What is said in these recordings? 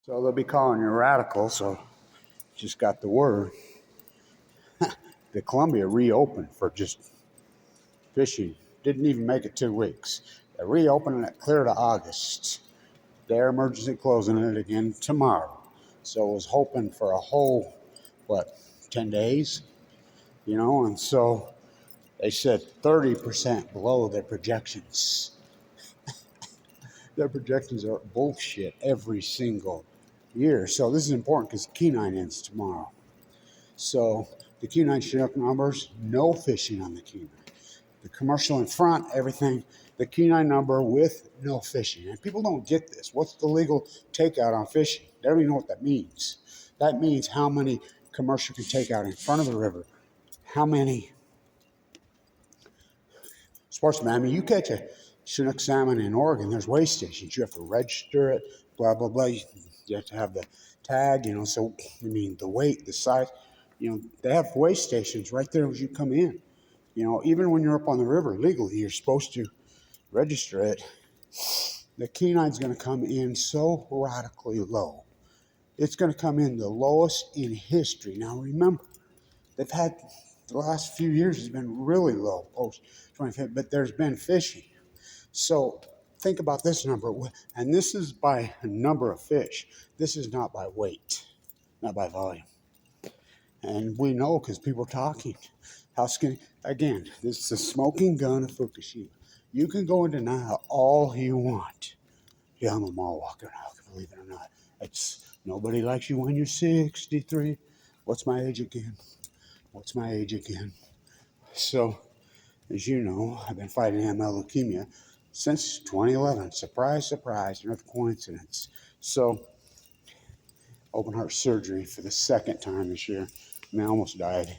So they'll be calling you radical. So just got the word that Columbia reopened for just fishing. Didn't even make it 2 weeks. They're reopening it clear to August. They're emergency closing it again tomorrow. So I was hoping for a whole, 10 days, and so they said 30% below their projections. Their projections are bullshit every single year. So this is important because Kenai ends tomorrow. So the Kenai Chinook numbers, no fishing on the Kenai. The commercial in front, everything, the Kenai number with no fishing. And people don't get this. What's the legal takeout on fishing? They don't even know what that means. That means how many commercial can take out in front of the river. How many sportsmen? I mean, you catch a Chinook salmon in Oregon, there's weigh stations. You have to register it, blah, blah, blah. You have to have the tag, so, the weight, the size, they have weigh stations right there as you come in. Even when you're up on the river legally, you're supposed to register it. The Kenai's going to come in so radically low. It's going to come in the lowest in history. Now, remember, they've had the last few years has been really low post 25, but there's been fishing. So think about this number, and this is by number of fish. This is not by weight, not by volume. And we know because people are talking. How skinny? Again, this is the smoking gun of Fukushima. You can go into denial all you want. Yeah, I'm a mall walker now, believe it or not. It's nobody likes you when you're 63. What's my age again? So, as you know, I've been fighting AML leukemia since 2011. Surprise, surprise, no coincidence. So, open heart surgery for the second time this year. I almost died.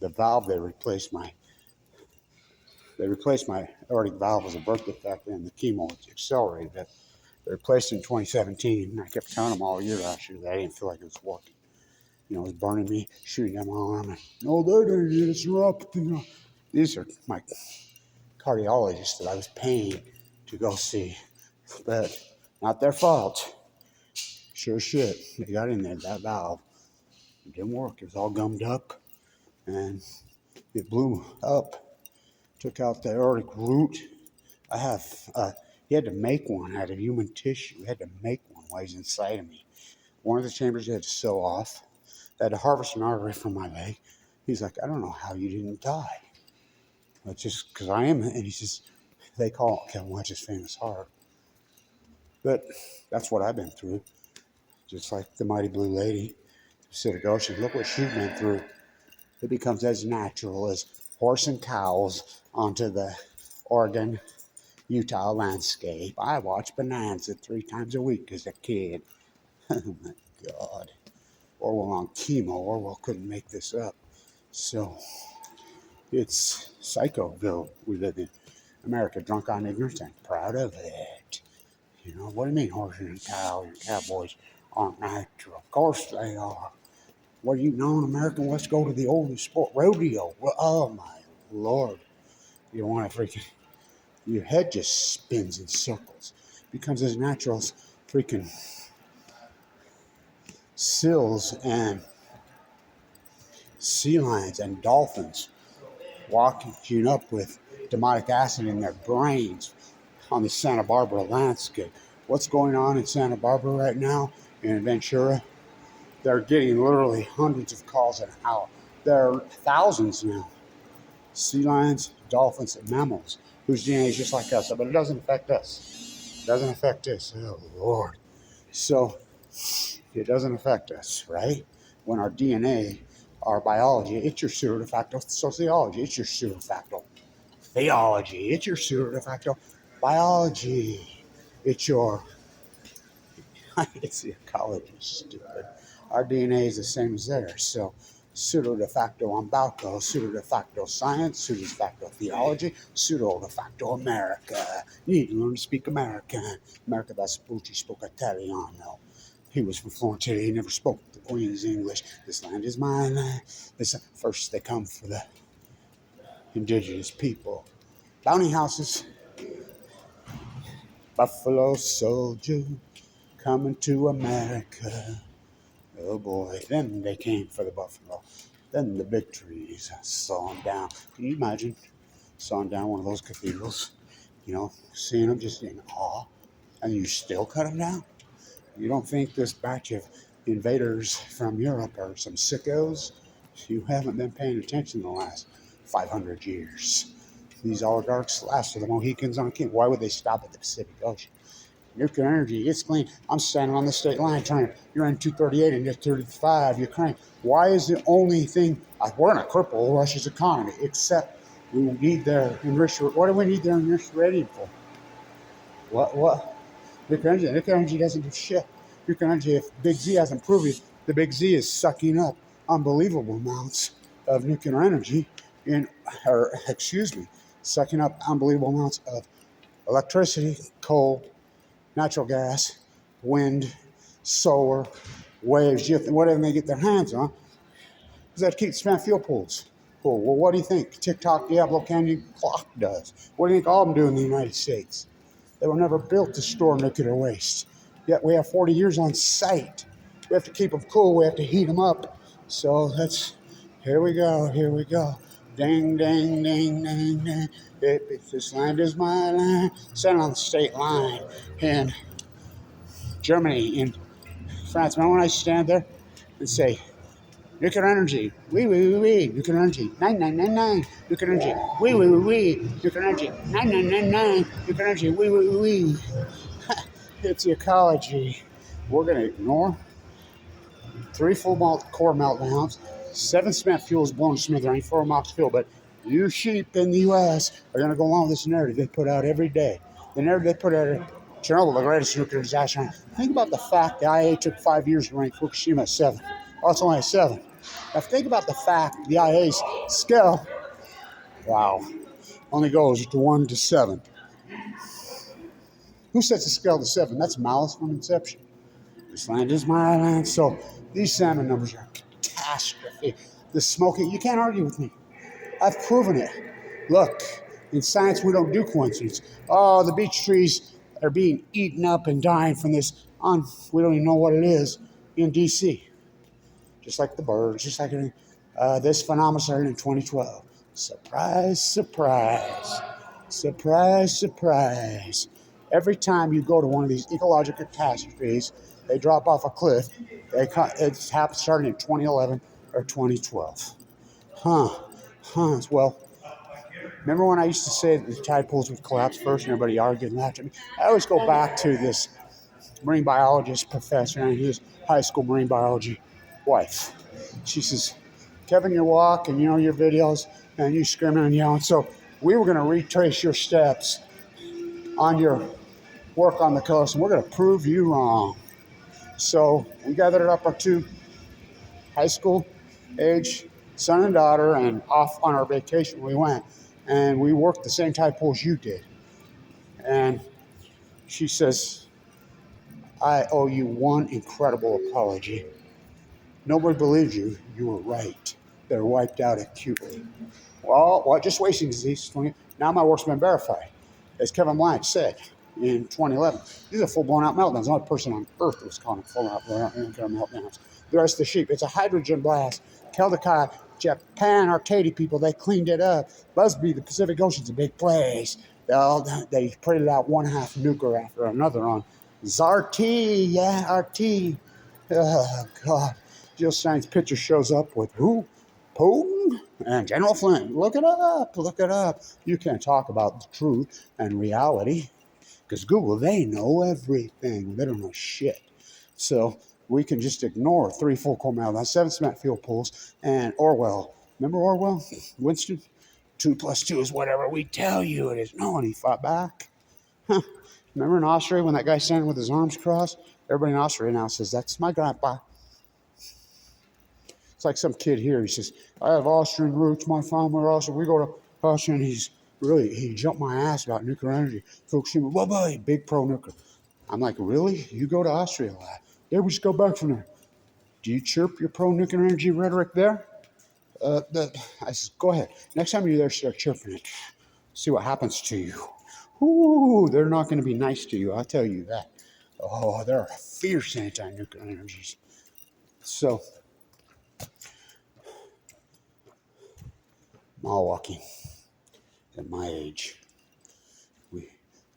The valve they replaced my aortic valve was a birth defect, and the chemo accelerated it. They replaced it in 2017, and I kept telling them all year last year that I didn't feel like it was working. It was burning me, shooting down my arm, and no, they didn't get us neuropathy. These are my cardiologists that I was paying to go see, but not their fault. Sure shit, they got in there, that valve. It didn't work. It was all gummed up, and it blew up, took out the aortic root. He had to make one out of human tissue. He had to make one while he's inside of me. One of the chambers he had to sew off. They had to harvest an artery from my leg. He's like, I don't know how you didn't die. It's just because I am. And he says, they call it Kevin Welch's famous heart. But that's what I've been through. Just like the mighty blue lady, Pacific Ocean. Look what she's been through. It becomes as natural as horse and cows onto the Oregon, Utah landscape. I watched Bonanza 3 times a week as a kid. Oh my God. Orwell on chemo. Orwell couldn't make this up. So it's Psychoville we live in. America, drunk on ignorance and proud of it. What do you mean horses and cows and cowboys aren't natural? Of course they are. What do you know in America? Let's go to the oldest sport, rodeo. Well, oh my Lord. You want to freaking, your head just spins in circles. Becomes as natural as freaking seals and sea lions and dolphins walking up with domotic acid in their brains on the Santa Barbara landscape. What's going on in Santa Barbara right now in Ventura? They're getting literally hundreds of calls an hour. There are thousands now. Sea lions, dolphins, and mammals whose DNA is just like us, but it doesn't affect us. It doesn't affect us. Oh, Lord. So it doesn't affect us, right? When our DNA, our biology, it's your pseudo de facto sociology, it's your pseudo de facto theology, it's your pseudo de facto biology, it's your, it's the ecology, stupid. Our DNA is the same as theirs, so pseudo de facto Umbauco, pseudo de facto science, pseudo de facto theology, pseudo de facto America. You need to learn to speak American. America Vespucci spoke Italiano. He was from Florence. He never spoke the Queen's English. This land is my land. First they come for the indigenous people. Bounty houses. Buffalo Soldier, coming to America. Oh boy, then they came for the buffalo. Then the big trees sawing down. Can you imagine sawing down one of those cathedrals? Seeing them just in awe, and you still cut them down? You don't think this batch of invaders from Europe are some sickos? You haven't been paying attention in the last 500 years. These oligarchs, last of the Mohicans on King. Why would they stop at the Pacific Ocean? Nuclear energy, it's clean. I'm standing on the state line trying to, you're in 238 and you're 35, Ukraine. Why is the only thing, we're going to cripple Russia's economy, except we need their enriched, what do we need their enriched uranium for? What? Nuclear energy doesn't do shit. Nuclear energy, if Big Z hasn't proven it, the Big Z is sucking up unbelievable amounts of nuclear energy sucking up unbelievable amounts of electricity, coal, natural gas, wind, solar, waves, whatever they get their hands on, because that keeps spent fuel pools. Cool. Well, what do you think TikTok, Diablo Canyon, Clock does? What do you think all of them do in the United States? They were never built to store nuclear waste. Yet we have 40 years on site. We have to keep them cool. We have to heat them up. So here we go. Ding, ding, ding, ding, ding. This land is my land. Standing on the state line in Germany, in France. Remember when I stand there and say, nuclear energy, wee, wee, wee, wee, nuclear energy, 9999, nuclear energy, wee, wee, wee, wee, nuclear energy, 9999, nuclear energy, wee, wee, wee, wee. It's ecology. We're going to ignore 3 full core meltdowns, 7 spent fuels blown to smithereens, 4 MOX fuel. But you sheep in the U.S. are going to go along with this narrative they put out every day. The narrative they put out, Chernobyl, the greatest nuclear disaster. Think about the fact the IA took 5 years to rank Fukushima at 7. Oh, it's only a 7. Now think about the fact the IA's scale, only goes to 1 to 7. Who sets the scale to 7? That's malice from inception. This land is my land. So these salmon numbers are a catastrophe. The smoking, you can't argue with me. I've proven it. Look, in science, we don't do coincidence. Oh, the beech trees are being eaten up and dying from this. We don't even know what it is in D.C. Just like the birds, just like this phenomenon started in 2012. Surprise, surprise. Surprise, surprise. Every time you go to one of these ecological catastrophes, they drop off a cliff. It happened starting in 2011 or 2012. Well, remember when I used to say that the tide pools would collapse first and everybody argued and laughed at me? I always go back to this marine biologist professor and his high school marine biology wife. She says, Kevin, your walk and your videos and you screaming and yelling. So we were going to retrace your steps on your work on the coast, and we're going to prove you wrong. So we gathered up our 2 high school age son and daughter, and off on our vacation we went, and we worked the same tide pools you did. And she says, I owe you one incredible apology. Nobody believed you. You were right. They're wiped out acutely. Well, just wasting disease. Now my work's been verified. As Kevin Blanch said in 2011, these are full-blown out meltdowns. The only person on earth that was calling them full-blown meltdowns. The rest of the sheep. It's a hydrogen blast. Caldecott, Japan, Arcady people, they cleaned it up. Busby, the Pacific Ocean's a big place. They put it out 1/2 nuclear after another on Zarty. Yeah, RT. Oh, God. Jill Stein's picture shows up with who? Putin and General Flynn. Look it up. You can't talk about the truth and reality because Google, they know everything. They don't know shit. So we can just ignore 3 full core meltdowns, 7 cement fuel pools, and Orwell. Remember Orwell? Winston? 2 + 2 is whatever we tell you it is. No, and he fought back. Remember in Austria when that guy standing with his arms crossed? Everybody in Austria now says, that's my grandpa. It's like some kid here. He says, I have Austrian roots. My family are Austrian. We go to Austria, and he jumped my ass about nuclear energy. Fukushima, bye-bye, big pro-nuclear. I'm like, really? You go to Austria a lot. Yeah, we just go back from there. Do you chirp your pro-nuclear energy rhetoric there? I said, go ahead. Next time you're there, start chirping it. See what happens to you. Ooh, they're not going to be nice to you. I'll tell you that. Oh, there are fierce anti-nuclear energies. So, Milwaukee, at my age,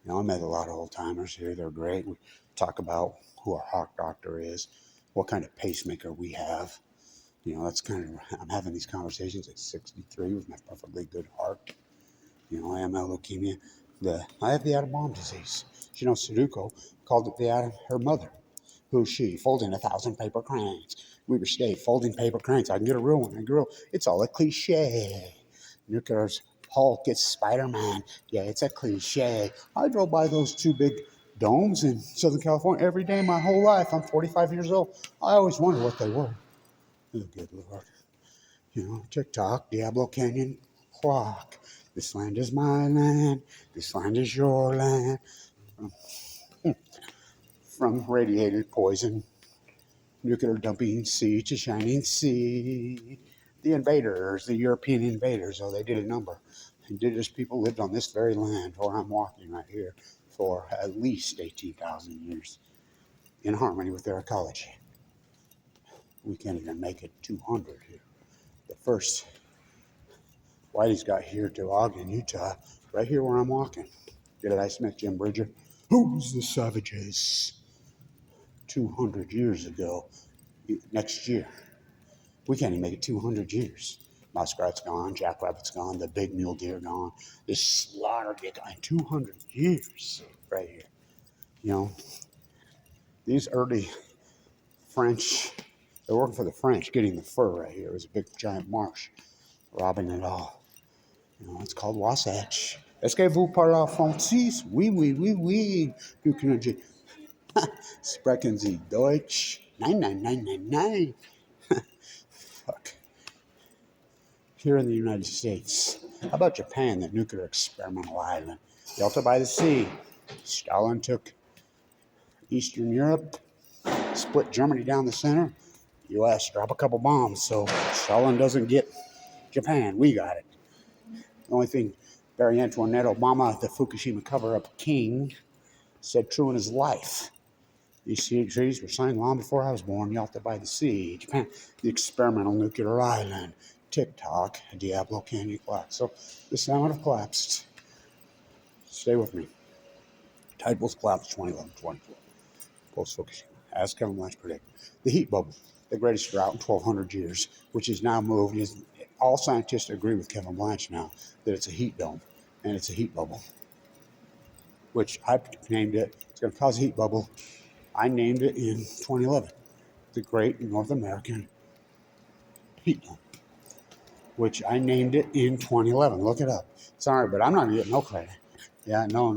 I met a lot of old timers here. They're great. We talk about who our heart doctor is, what kind of pacemaker we have. That's kind of, I'm having these conversations at 63 with my perfectly good heart. I have leukemia. I have the atom bomb disease. Sudoku called it her mother. Who's she? Folding 1,000 paper cranes. Weber State, folding paper cranes. I can get a real one. I grow. It's all a cliche. Nuclear's Hulk, it's Spider-Man. Yeah, it's a cliche. I drove by those two big domes in Southern California every day my whole life. I'm 45 years old. I always wondered what they were. Oh, good Lord. TikTok, Diablo Canyon clock. This land is my land. This land is your land. From radiated poison, nuclear dumping sea to shining sea. The invaders, the European invaders, they did a number. Indigenous people lived on this very land where I'm walking right here for at least 18,000 years in harmony with their ecology. We can't even make it 200 here. The first Whitey's got here to Ogden, Utah, right here where I'm walking. Did I met Jim Bridger? Who's the savages? 200 years ago, next year. We can't even make it 200 years. Muskrat's gone, jackrabbit's gone, the big mule deer gone. This slaughter get gone 200 years right here. These early French, they're working for the French, getting the fur right here. It was a big giant marsh, robbing it all. It's called Wasatch. Est-ce que vous parlez français? Oui, oui, oui, oui. Du können sprechen Sie Deutsch? Nein, nein, nein, nein, nein. Fuck. Here in the United States. How about Japan, the nuclear experimental island? Delta by the Sea. Stalin took Eastern Europe, split Germany down the center. U.S. drop a couple bombs so Stalin doesn't get Japan. We got it. The only thing Barry Antoinette Obama, the Fukushima cover-up king, said true in his life. These treaties were signed long before I was born. Yalta by the Sea, Japan, the experimental nuclear island, TikTok, Diablo Canyon clock. So the sound have collapsed. Stay with me. Tide pools collapsed 2011, 2012. Post-Fukushima, as Kevin Lynch predicted. The heat bubble, the greatest drought in 1,200 years, which is now moved. All scientists agree with Kevin Blanche now that it's a heat dome and it's a heat bubble, which I named it. It's going to cause a heat bubble. I named it in 2011, the Great North American Heat Dome, which I named it in 2011. Look it up. Sorry, but I'm not going to get no credit. Yeah, no,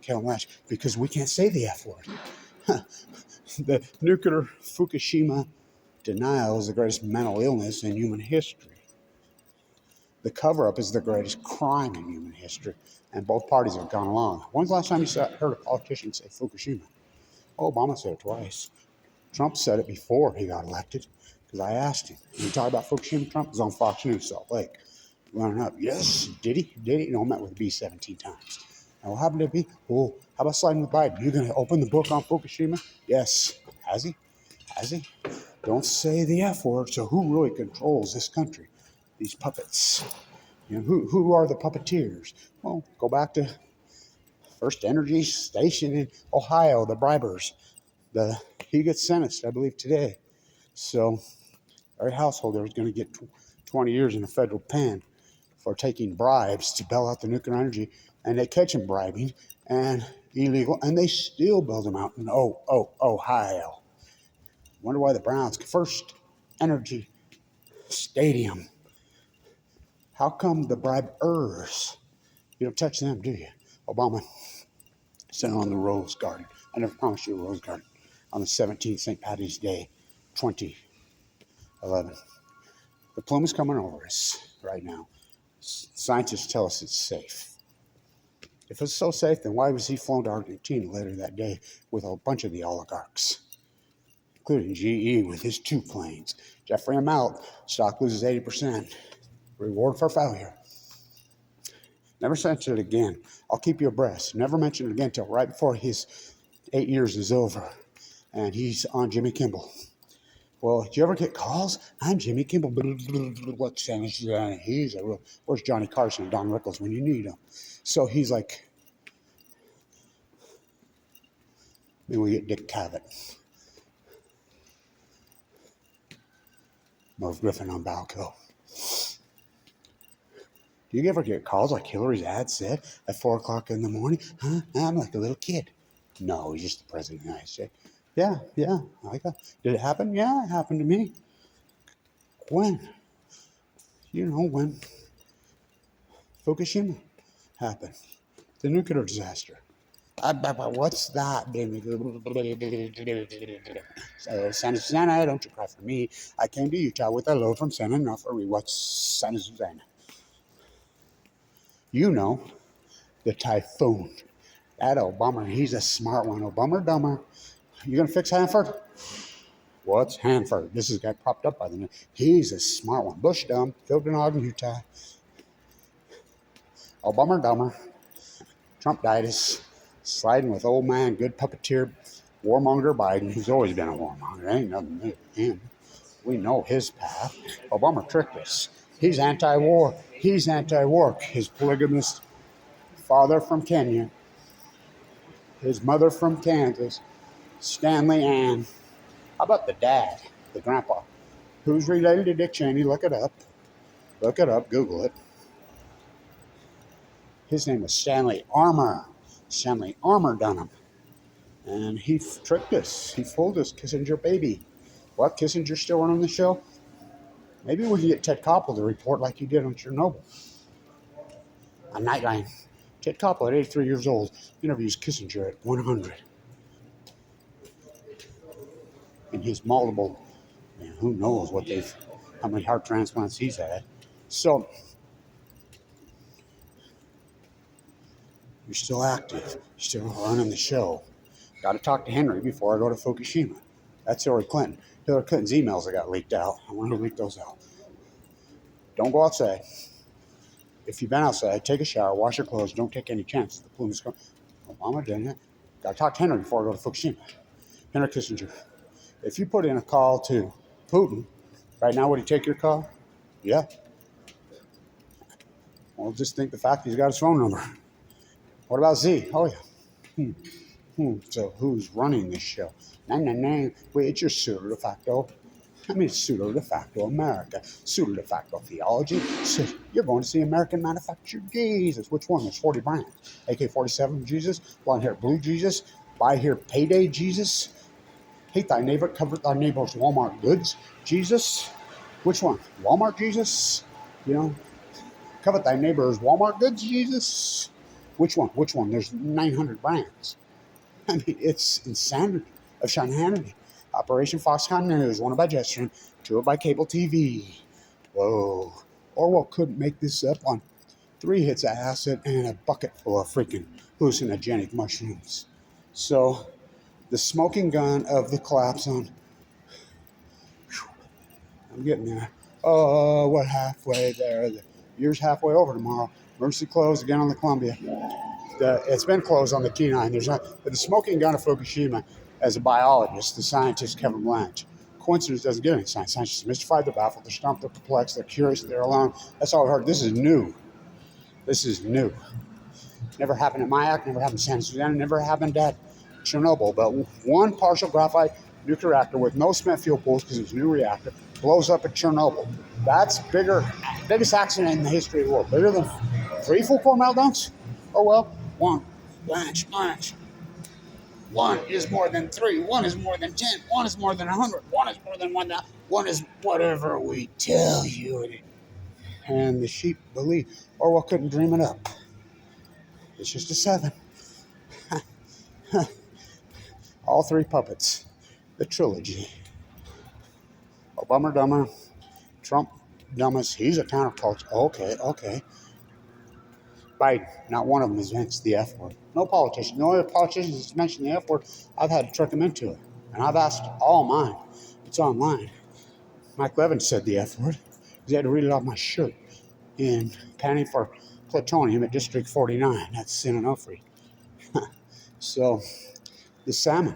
Kevin Blanche, because we can't say the F word. The nuclear Fukushima denial is the greatest mental illness in human history. The cover-up is the greatest crime in human history, and both parties have gone along. When's the last time you heard a politician say Fukushima? Obama said it twice. Trump said it before he got elected, because I asked him. When you talk about Fukushima, Trump was on Fox News, Salt Lake. Running up, yes, did he? I met with B 17 times. And what happened to B? How about sliding with Biden? You going to open the book on Fukushima? Yes. Has he? Don't say the F word. So who really controls this country? These puppets. Who are the puppeteers? Well, go back to First Energy Station in Ohio, the bribers. He gets sentenced, I believe, today. So every householder is going to get 20 years in a federal pen for taking bribes to bail out the nuclear energy, and they catch them bribing and illegal, and they still build them out in Ohio. Wonder why the Browns, First Energy Stadium. How come the bribers, you don't touch them, do you? Obama sent on the Rose Garden. I never promised you a Rose Garden. On the 17th, St. Patty's Day, 2011. The plume is coming over us right now. Scientists tell us it's safe. If it's so safe, then why was he flown to Argentina later that day with a bunch of the oligarchs, including GE with his 2 planes? Jeffrey Amount, stock loses 80%. Reward for failure. Never mention it again. I'll keep you abreast. Never mention it again until right before his 8 years is over, and he's on Jimmy Kimmel. Well, did you ever get calls? I'm Jimmy Kimmel. What's he's a real. Where's Johnny Carson and Don Rickles when you need them? So he's like, then we get Dick Cavett, Merv Griffin on Balco. Do you ever get calls like Hillary's ad said at 4 o'clock in the morning? Huh? I'm like a little kid. No, he's just the president of the United States. Yeah. Did it happen? Yeah, it happened to me. When? When Fukushima happened. The nuclear disaster. What's that? Santa Susana, don't you cry for me. I came to Utah with a load from Santa Nufari. What's Santa Susana? You know, the typhoon. That Obama, he's a smart one. Obama dumber. You gonna fix Hanford? What's Hanford? This is a guy propped up by the neck. He's a smart one. Bush dumb. Phil Denhagen, Utah. Obama dumber. Trump died is sliding with old man, good puppeteer, warmonger Biden, who's always been a warmonger. There ain't nothing new to him. We know his path. Obama tricked us. He's anti-war. He's anti-war. His polygamist father from Kenya, his mother from Kansas, Stanley Ann. How about the dad, the grandpa, who's related to Dick Cheney? Look it up. Look it up. Google it. His name was Stanley Armour. Stanley Armour done him. And he tricked us. He fooled us. Kissinger baby. What? Kissinger still running the show? Maybe we can get Ted Koppel to report like he did on Chernobyl. On Nightline. Ted Koppel at 83 years old interviews Kissinger at 100. In his multiple, who knows how many heart transplants he's had. So, you're still active. You're still running the show. Got to talk to Henry before I go to Fukushima. That's Hillary Clinton. Hillary Clinton's emails that got leaked out. I want to leak those out. Don't go outside. If you've been outside, take a shower, wash your clothes. Don't take any chances. The plume is coming. Obama didn't it. Got to talk to Henry before I go to Fukushima. Henry Kissinger. If you put in a call to Putin, right now, would he take your call? Yeah. Well, just think the fact he's got his phone number. What about Z? Oh, yeah. So who's running this show? No. Wait, it's your pseudo de facto. I mean, pseudo de facto America. Pseudo de facto theology. So you're going to see American manufactured Jesus. Which one? There's 40 brands. AK-47 Jesus. Blonde hair blue Jesus. Buy here payday Jesus. Hate thy neighbor. Covet thy neighbor's Walmart goods Jesus. Which one? Walmart Jesus? Covet thy neighbor's Walmart goods Jesus. Which one? There's 900 brands. I mean, it's insanity of Sean Hannity. Operation Foxconn News, one by Jetstream, two by cable TV. Whoa. Orwell couldn't make this up on 3 hits of acid and a bucket full of freaking hallucinogenic mushrooms. So, the smoking gun of the collapse on. I'm getting there. Oh, we're halfway there. The year's halfway over tomorrow. Emergency closed again on the Columbia. It's been closed on the Kenai. But the smoking gun of Fukushima, as a biologist, the scientist Kevin Blanche. Coincidence doesn't get any science. Scientists are mystified, they're baffled, they're stumped, they're perplexed, they're curious, they're alarmed. That's all I've heard. This is new. Never happened at Mayak, never happened at San Susana, never happened at Chernobyl. But one partial graphite nuclear reactor with no spent fuel pools, because it's a new reactor, blows up at Chernobyl. That's biggest accident in the history of the world. Bigger than 3 full core meltdowns? Oh well, 1. Blanche. 1 is more than 3. 1 is more than 10. 1 is more than 100. 1 is more than 1,000. 1 is whatever we tell you. And the sheep believe. Orwell couldn't dream it up. It's just a 7. All 3 puppets. The trilogy. Obama dumber. Trump dumbest. He's a counterculture. Okay. Biden, not one of them has mentioned the F word. No politician. No other politician has mentioned the F word. I've had to trick him into it. And I've asked all mine. It's online. Mike Levin said the F word. He had to read it off my shirt in panning for plutonium at District 49. That's Sin and Ofri. So, The salmon.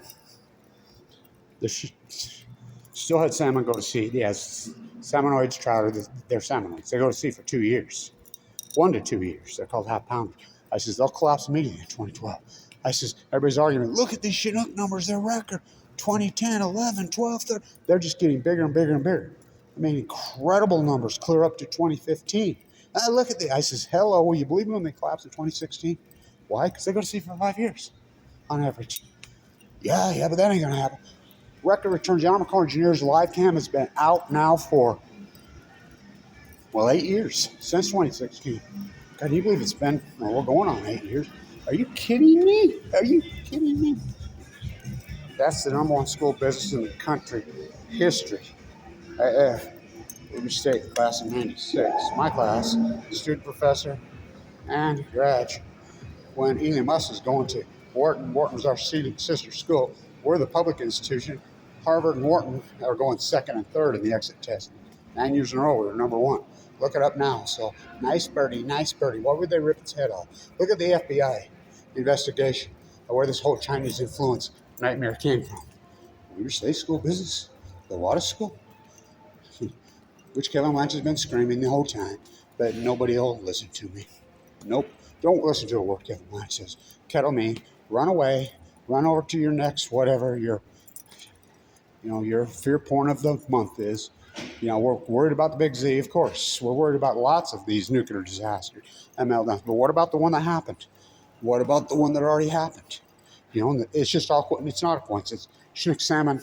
Still had salmon go to sea. Yes, salmonoids, trout, they're salmonoids. They go to sea for 2 years. 1 to 2 years. They're called half pounders. I says, they'll collapse immediately in 2012. I says, everybody's arguing, look at these Chinook numbers, they're record. 2010, 11, 12, 13. They're just getting bigger and bigger and bigger. I mean, incredible numbers clear up to 2015. Look at the. I says, hello, will you believe me when they collapsed in 2016? Why? Because they go to sea for 5 years on average. Yeah, but that ain't going to happen. Record returns. The Army Corps Engineers live cam has been out now for, 8 years, since 2016. God, can you believe it's been, we're going on 8 years. Are you kidding me? Are you kidding me? That's the number one school business in the country. History. We State, class of 96. My class, student professor, and grad. When Elon Musk is going to Wharton was our sister school. We're the public institution. Harvard and Wharton are going second and third in the exit test. 9 years in a row, we were number one. Look it up now. So, nice birdie, nice birdie. Why would they rip its head off? Look at the FBI investigation of where this whole Chinese influence nightmare came from. Weber State School business, the water school, which Kevin Lynch has been screaming the whole time, but nobody will listen to me. Nope. Don't listen to a word Kevin Lynch says. Kettle me, run away, run over to your next whatever your fear porn of the month is. We're worried about the big Z, of course. We're worried about lots of these nuclear disasters and meltdowns. But what about the one that happened? What about the one that already happened? It's just all. It's not a coincidence. Chinook salmon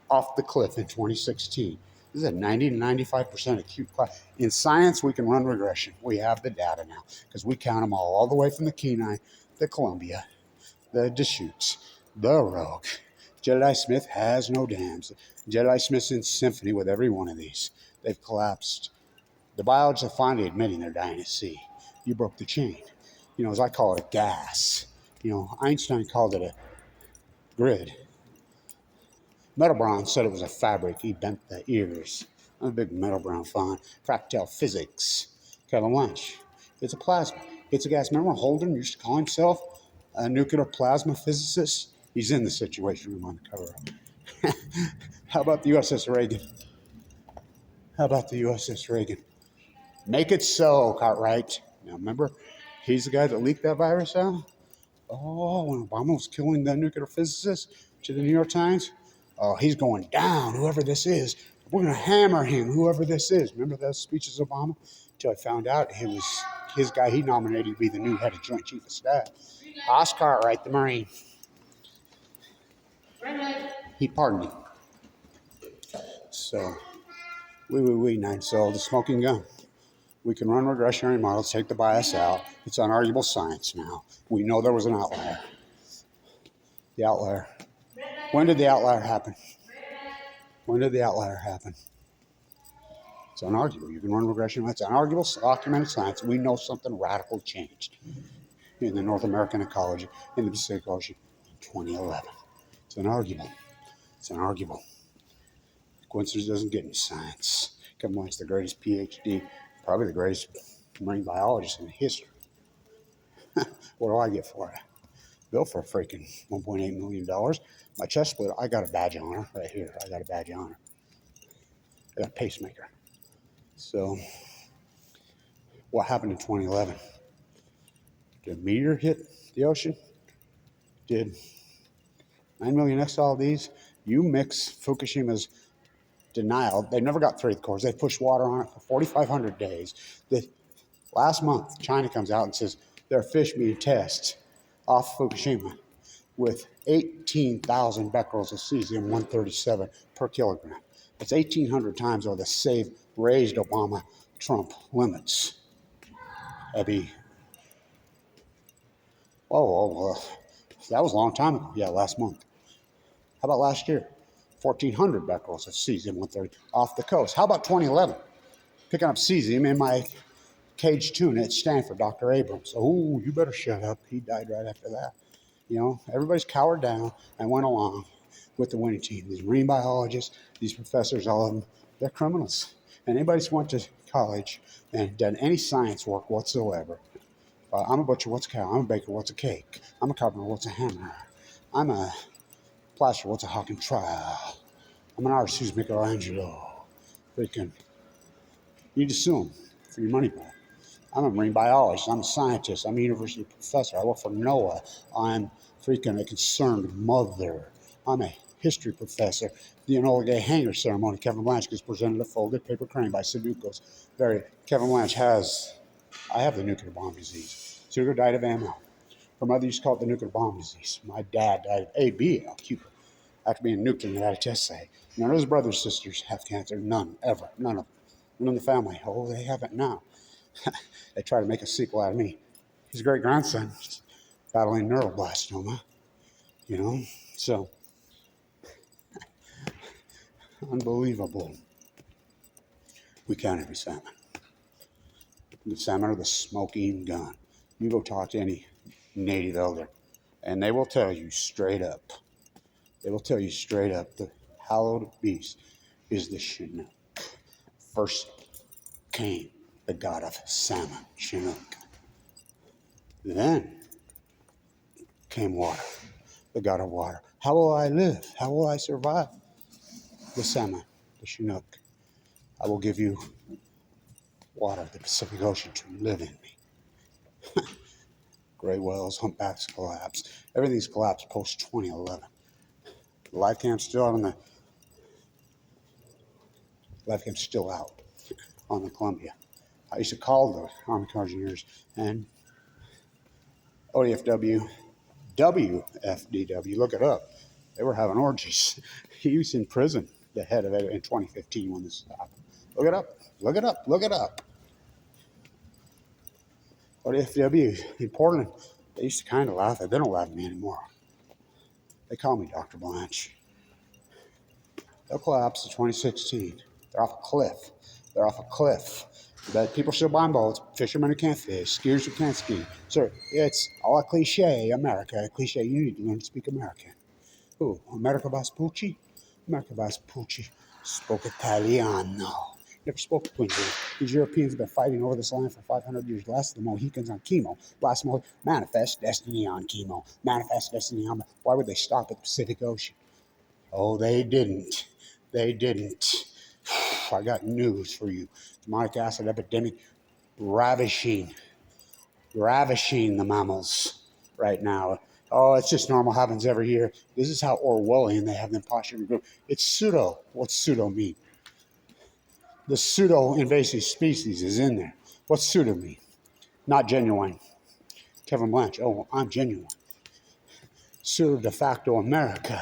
off the cliff in 2016. This is a 90 to 95% acute class. In science, we can run regression. We have the data now because we count them all the way from the Kenai, the Columbia, the Deschutes, the Rogue. Jedediah Smith has no dams. Jedediah Smith's in symphony with every one of these. They've collapsed. The biologists are finally admitting they're dying at sea. You broke the chain. As I call it, a gas. Einstein called it a grid. Meadowbrown said it was a fabric. He bent the ears. I'm a big Meadowbrown fan. Fractal physics. Kevin Lynch. It's a plasma. It's a gas. Remember Holden used to call himself a nuclear plasma physicist? He's in the Situation Room on the cover up. How about the USS Reagan? Make it so, Cartwright. Now remember, he's the guy that leaked that virus out? Oh, when Obama was killing the nuclear physicist to the New York Times? Oh, he's going down, whoever this is. We're going to hammer him, whoever this is. Remember those speeches of Obama? Until I found out it was his guy he nominated to be the new head of Joint Chief of Staff. Oscar Cartwright, the Marine. He pardoned me. So, so the smoking gun. We can run regressionary models, take the bias out. It's unarguable science now. We know there was an outlier. The outlier. When did the outlier happen? It's unarguable. You can run regression. It's unarguable, documented science. We know something radical changed in the North American ecology, in the Pacific Ocean in 2011. It's unarguable. Coincidence doesn't get any science. Kevin Lynch, the greatest PhD, probably the greatest marine biologist in history. What do I get for it? Bill for freaking $1.8 million. My chest split, I got a badge of honor right here. I got a pacemaker. So, what happened in 2011? Did a meteor hit the ocean? Did 9 million XLDs? You mix Fukushima's denial. They never got 3 cores. They pushed water on it for 4,500 days. Last month, China comes out and says there are fish being tested off Fukushima with 18,000 becquerels of cesium-137 per kilogram. That's 1,800 times over the raised Obama-Trump limits. That'd be, that was a long time ago. Yeah, last month. How about last year? 1,400 becquerels of cesium-130 off the coast. How about 2011? Picking up cesium in my caged tuna at Stanford, Dr. Abrams. Oh, you better shut up. He died right after that. Everybody's cowered down and went along with the winning team. These marine biologists, these professors, all of them, they're criminals. And anybody who's went to college and done any science work whatsoever, I'm a butcher, what's a cow? I'm a baker, what's a cake? I'm a carpenter, what's a hammer? I'm a Plaster, what's a Hawking trial? I'm an artist who's Michelangelo. Freaking, you need to sue him for your money back. I'm a marine biologist. I'm a scientist. I'm a university professor. I work for NOAA. I'm freaking a concerned mother. I'm a history professor. The Enola Gay hanger ceremony. Kevin Blanche gets presented a folded paper crane by Sudokus. Kevin Blanche I have the nuclear bomb disease. Sudoku died of AML. Her mother used to call it the nuclear bomb disease. My dad died of ABL, Cuba, after being nuked in the United test site. None of his brothers and sisters have cancer. None, ever. None of them. None in the family. Oh, they have it now. They try to make a sequel out of me. His great grandson battling neuroblastoma, so unbelievable. We count every salmon. The salmon are the smoking gun. You go talk to any native elder, and they will tell you straight up. The hallowed beast is the Chinook. First came the god of salmon, Chinook. Then came water, the god of water. How will I live? How will I survive? The salmon, the Chinook. I will give you water, the Pacific Ocean, to live in me. Gray whales, humpbacks collapse. Everything's collapsed post 2011. The live cam's still out on the Columbia. I used to call the Army Corps Engineers and ODFW, WFDW, look it up. They were having orgies. He was in prison, the head of it, in 2015 when this happened. Look it up. ODFW in Portland, they used to kind of laugh. They don't laugh at me anymore. They call me Dr. Blanche. They'll collapse in 2016. They're off a cliff. But people still buying boats. Fishermen who can't fish. Skiers who can't ski. Sir, it's all a cliche. America, cliche. You need to learn to speak American. Who? America Vespucci? America Vespucci spoke Italiano. Never spoke between them. These Europeans have been fighting over this land for 500 years. Last of the Mohicans on chemo. Manifest destiny on chemo. Manifest destiny on. Why would they stop at the Pacific Ocean? Oh, they didn't. I got news for you. Demonic acid epidemic ravishing the mammals right now. Oh, it's just normal, happens every year. This is how Orwellian they have them posturing group. It's pseudo. What's pseudo mean? The pseudo-invasive species is in there. What's pseudo mean? Not genuine. Kevin Blanche, oh, I'm genuine. Pseudo de facto America.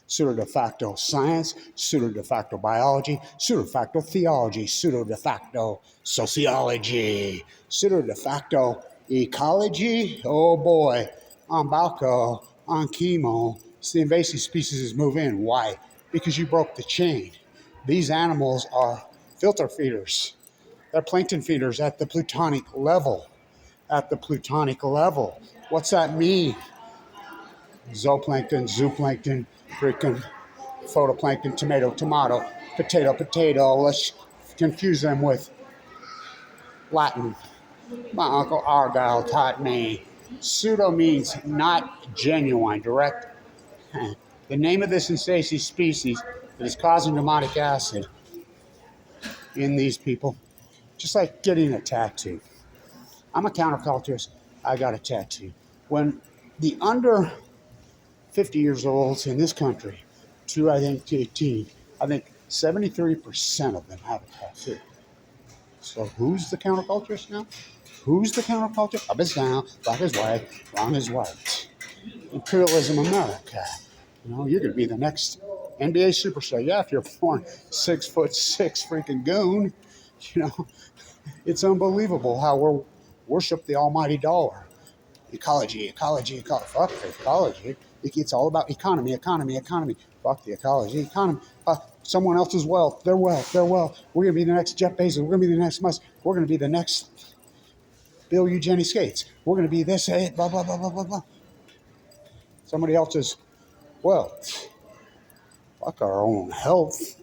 Pseudo de facto science. Pseudo de facto biology. Pseudo de facto theology. Pseudo de facto sociology. Pseudo de facto ecology. Oh boy, on Balco, on chemo, the invasive species move in. Why? Because you broke the chain. These animals are filter feeders. They're plankton feeders at the plutonic level. What's that mean? Zooplankton, freaking photoplankton, tomato, potato. Let's confuse them with Latin. My Uncle Argyle taught me. Pseudo means not genuine, direct. The name of this invasive species that is causing demonic acid in these people, just like getting a tattoo. I'm a counterculturist. I got a tattoo. When the under 50 years old in this country, to I think 18, I think 73% of them have a tattoo. So who's the counterculturist now? Who's the counterculture? Up is down, black is white, wrong is white. Imperialism America. You're going to be the next NBA superstar. Yeah, if you're born 6'6" freaking goon. It's unbelievable how we worship the almighty dollar. Ecology. Fuck the ecology. It's all about economy. Fuck the ecology. Someone else's wealth. Their wealth. We're going to be the next Jeff Bezos. We're going to be the next Musk. We're going to be the next Bill Eugenie Skates. We're going to be this, blah, blah, blah, blah, blah, blah. Somebody else's wealth. Fuck our own health.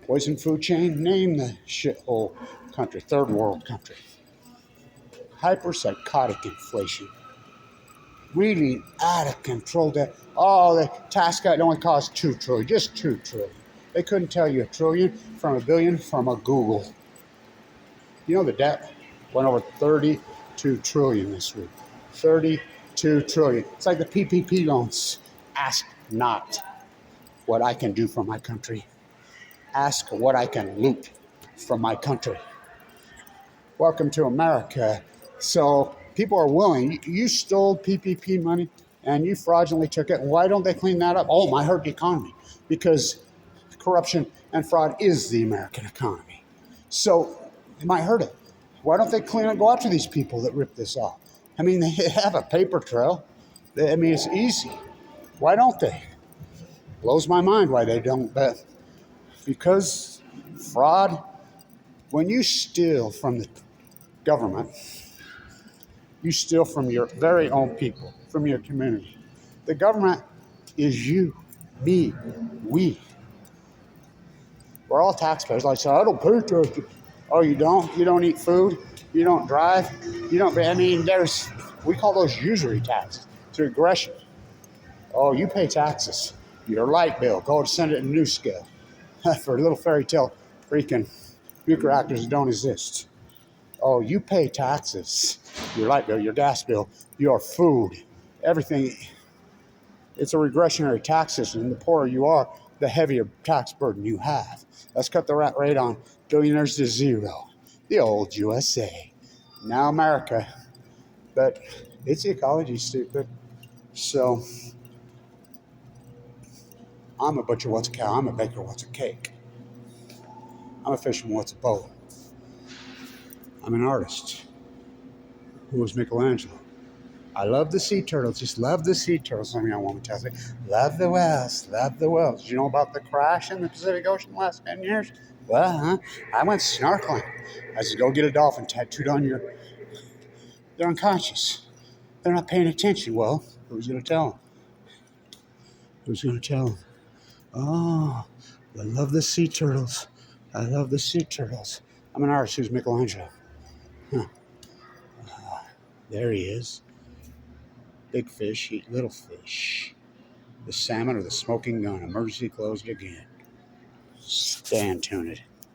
Poison food chain. Name the shithole country. Third world country. Hyperpsychotic inflation. really out of control debt. Oh, the tax cut only cost 2 trillion, just 2 trillion. They couldn't tell you a trillion from a billion from a Google. You know the debt went over 32 trillion this week. 32 trillion. It's like the PPP loans. Ask not what I can do for my country. Ask what I can loot from my country. Welcome to America. So people are willing. You stole PPP money and you fraudulently took it. Why don't they clean that up? Oh, my hurt the economy. Because corruption and fraud is the American economy. So it might hurt it. Why don't they clean and go after these people that ripped this off? I mean, they have a paper trail. I mean, it's easy. Why don't they? Blows my mind why they don't. But because fraud, when you steal from the government, you steal from your very own people, from your community. The government is you, me, we. We're all taxpayers. Like I said, I don't pay taxes. Oh, you don't? You don't eat food? You don't drive? You don't, I mean, we call those usury taxes. It's regression. Oh, you pay taxes. Your light bill, go send it in new scale. For little fairy tale freaking future actors that don't exist. Oh, you pay taxes. Your light bill, your gas bill, your food, everything. It's a regressionary tax system. The poorer you are, the heavier tax burden you have. Let's cut the rat rate on billionaires to zero. The old USA. Now America. But it's the ecology, stupid. So, I'm a butcher, what's a cow? I'm a baker, what's a cake? I'm a fisherman, what's a boat? I'm an artist. Who was Michelangelo? I love the sea turtles, just love the sea turtles. I mean, I want to tell you, love the whales, love the whales. Did you know about the crash in the Pacific Ocean the last 10 years? Well, I went snorkeling. I said, go get a dolphin tattooed on your... They're unconscious. They're not paying attention. Well, who's going to tell them? Who's going to tell them? Oh, I love the sea turtles. I love the sea turtles. I'm an artist. Who's Michelangelo? Huh. There he is. Big fish eat little fish. The salmon or the smoking gun. Emergency closed again. Stand tuned.